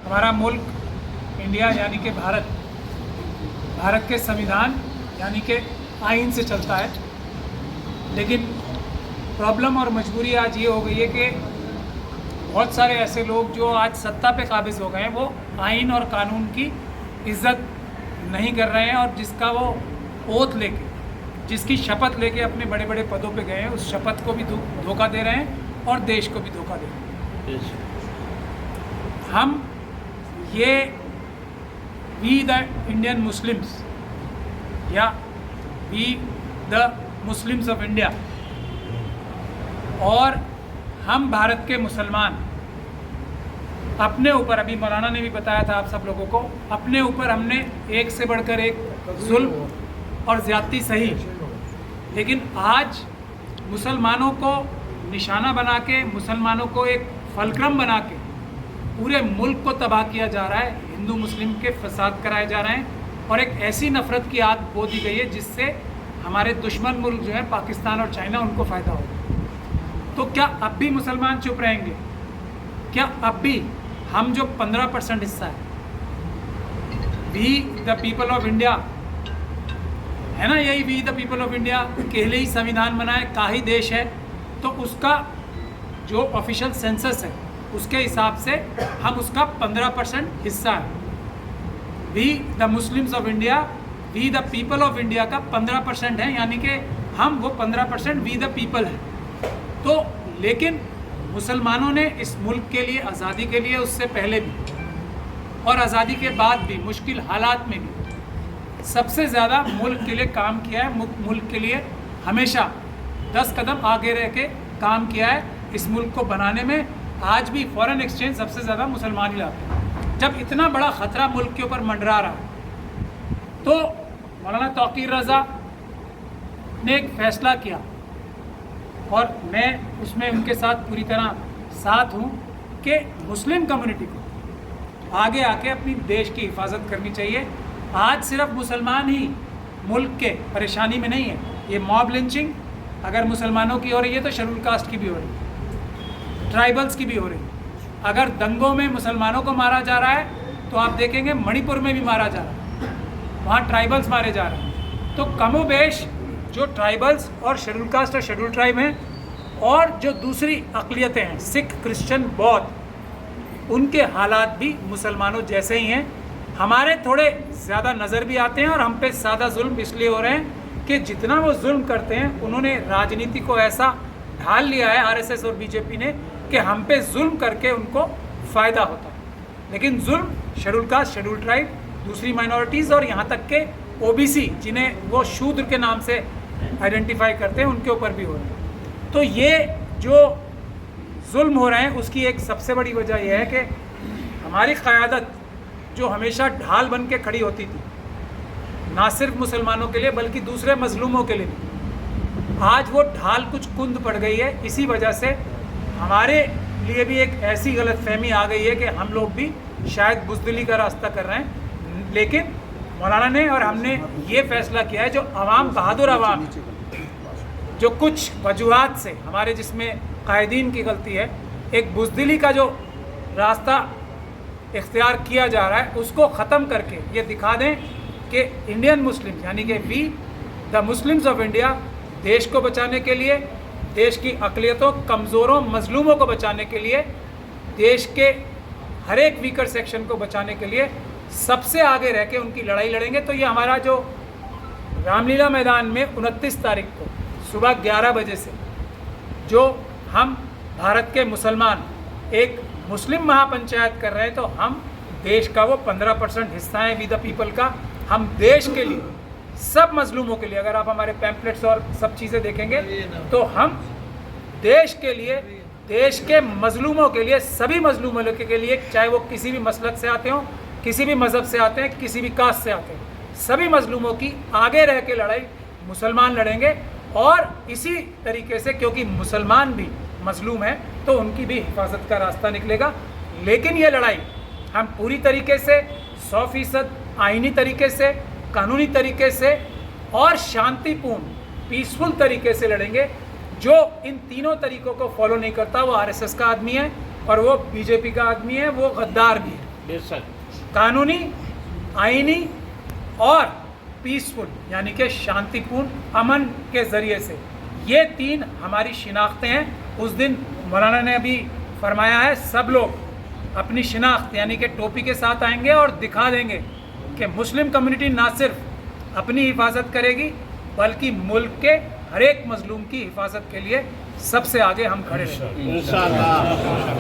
हमारा मुल्क इंडिया यानी कि भारत के संविधान यानी कि आइन से चलता है। लेकिन प्रॉब्लम और मजबूरी आज ये हो गई है कि बहुत सारे ऐसे लोग जो आज सत्ता पे काबिज हो गए हैं वो आइन और कानून की इज्जत नहीं कर रहे हैं, और जिसका वो ओथ लेके, जिसकी शपथ लेके अपने बड़े बड़े पदों पे गए हैं, उस शपथ को भी धोखा दे रहे हैं और देश को भी धोखा दे रहे हैं। हम ये वी द इंडियन मुस्लिम्स या we the Muslims of India और हम भारत के मुसलमान अपने ऊपर, अभी मौलाना ने भी बताया था आप सब लोगों को, अपने ऊपर हमने एक से बढ़कर एक जुल्म और ज़्यादती सही, लेकिन आज मुसलमानों को निशाना बना के, मुसलमानों को एक फलक्रम बना के पूरे मुल्क को तबाह किया जा रहा है। हिंदू मुस्लिम के फसाद कराए जा रहे हैं और एक ऐसी नफ़रत की आग बो दी गई है जिससे हमारे दुश्मन मुल्क जो है पाकिस्तान और चाइना, उनको फ़ायदा होगा। तो क्या अब भी मुसलमान चुप रहेंगे? क्या अब भी हम जो 15% हिस्सा है, we the people of India है ना, यही we the people of India अकेले ही संविधान बनाए का ही देश है, तो उसका जो ऑफिशियल सेंसस है उसके हिसाब से हम उसका 15% हिस्सा है। We the Muslims of India, we the people of India का 15% है, यानी कि हम वो 15% वी द पीपल है। तो लेकिन मुसलमानों ने इस मुल्क के लिए, आज़ादी के लिए, उससे पहले भी और आज़ादी के बाद भी मुश्किल हालात में भी सबसे ज़्यादा मुल्क के लिए काम किया है। मुल्क के लिए हमेशा 10 कदम आगे रह के काम किया है इस मुल्क को बनाने में। आज भी फॉरेन एक्सचेंज सबसे ज़्यादा मुसलमान ही लाते हैं। जब इतना बड़ा ख़तरा मुल्क के ऊपर मंडरा रहा है तो मौलाना तौक़ीर रज़ा ने एक फ़ैसला किया और मैं उसमें उनके साथ पूरी तरह साथ हूँ कि मुस्लिम कम्युनिटी को आगे आके अपनी देश की हिफाजत करनी चाहिए। आज सिर्फ मुसलमान ही मुल्क के परेशानी में नहीं है। ये मॉब लिंचिंग अगर मुसलमानों की हो रही है तो शेड्यूल कास्ट की भी हो रही है, ट्राइबल्स की भी हो रही है। अगर दंगों में मुसलमानों को मारा जा रहा है तो आप देखेंगे मणिपुर में भी मारा जा रहा है, वहाँ ट्राइबल्स मारे जा रहे हैं। तो कमोबेश जो ट्राइबल्स और शेड्यूल कास्ट और शेड्यूल ट्राइब हैं और जो दूसरी अक़लियतें हैं, सिख, क्रिश्चियन, बौद्ध, उनके हालात भी मुसलमानों जैसे ही हैं। हमारे थोड़े ज़्यादा नज़र भी आते हैं और हम पे ज़्यादा जुल्म इसलिए हो रहे हैं कि जितना वो जुल्म करते हैं उन्होंने राजनीति को ऐसा ढाल लिया है, आरएसएस और बीजेपी ने, कि हम पे जुल्म करके उनको फ़ायदा होता है। लेकिन जुल्म शेड्यूल कास्ट, शेड्यूल ट्राइब, दूसरी माइनॉरिटीज़ और यहाँ तक के ओबीसी, जिन्हें वो शूद्र के नाम से आइडेंटिफाई करते हैं, उनके ऊपर भी हो रहे हैं। तो ये जो जुल्म हो रहे हैं उसकी एक सबसे बड़ी वजह यह है कि हमारी क़यादत जो हमेशा ढाल बन के खड़ी होती थी, ना सिर्फ मुसलमानों के लिए बल्कि दूसरे मजलूमों के लिए भी, आज वो ढाल कुछ कुंद पड़ गई है। इसी वजह से हमारे लिए भी एक ऐसी गलतफहमी आ गई है कि हम लोग भी शायद बुज़दिली का रास्ता कर रहे हैं। लेकिन मौलाना ने और हमने ये फ़ैसला किया है, जो अवाम, बहादुर अवाम, जो कुछ वजूहात से हमारे, जिसमें कायदीन की गलती है, एक बुज़दिली का जो रास्ता इख्तियार किया जा रहा है उसको ख़त्म करके ये दिखा दें कि इंडियन मुस्लिम यानी कि we the Muslims of India देश को बचाने के लिए, देश की अक़लियतों, कमज़ोरों, मज़लूमों को बचाने के लिए, देश के हर एक वीकर सेक्शन को बचाने के लिए सबसे आगे रह के उनकी लड़ाई लड़ेंगे। तो ये हमारा जो रामलीला मैदान में 29 तारीख को सुबह 11 बजे से जो हम भारत के मुसलमान एक मुस्लिम महापंचायत कर रहे हैं, तो हम देश का वो 15% हिस्सा है वी द पीपल का। हम देश के लिए, सब मजलूमों के लिए, अगर आप हमारे पैम्पलेट्स और सब चीज़ें देखेंगे तो हम देश के लिए, देश के मजलूमों के लिए, सभी मजलूमों के लिए, चाहे वो किसी भी मसलक से आते हों, किसी भी मज़हब से आते हैं, किसी भी कास्ट से आते हैं, सभी मजलूमों की आगे रह के लड़ाई मुसलमान लड़ेंगे। और इसी तरीके से, क्योंकि मुसलमान भी मजलूम है तो उनकी भी हिफाजत का रास्ता निकलेगा। लेकिन ये लड़ाई हम पूरी तरीके से 100% आइनी तरीके से, कानूनी तरीके से और शांतिपूर्ण, पीसफुल तरीके से लड़ेंगे। जो इन तीनों तरीक़ों को फॉलो नहीं करता वो आरएसएस का आदमी है और वो बीजेपी का आदमी है, वो गद्दार भी है। बेशक कानूनी, आईनी और पीसफुल यानी कि शांतिपूर्ण अमन के ज़रिए से। ये 3 हमारी शिनाख्तें हैं। उस दिन मौलाना ने अभी फरमाया है सब लोग अपनी शिनाख्त यानी कि टोपी के साथ आएंगे और दिखा देंगे कि मुस्लिम कम्युनिटी ना सिर्फ अपनी हिफाजत करेगी बल्कि मुल्क के हर एक मजलूम की हिफाजत के लिए सबसे आगे हम खड़े रहेंगे। इंशाअल्लाह।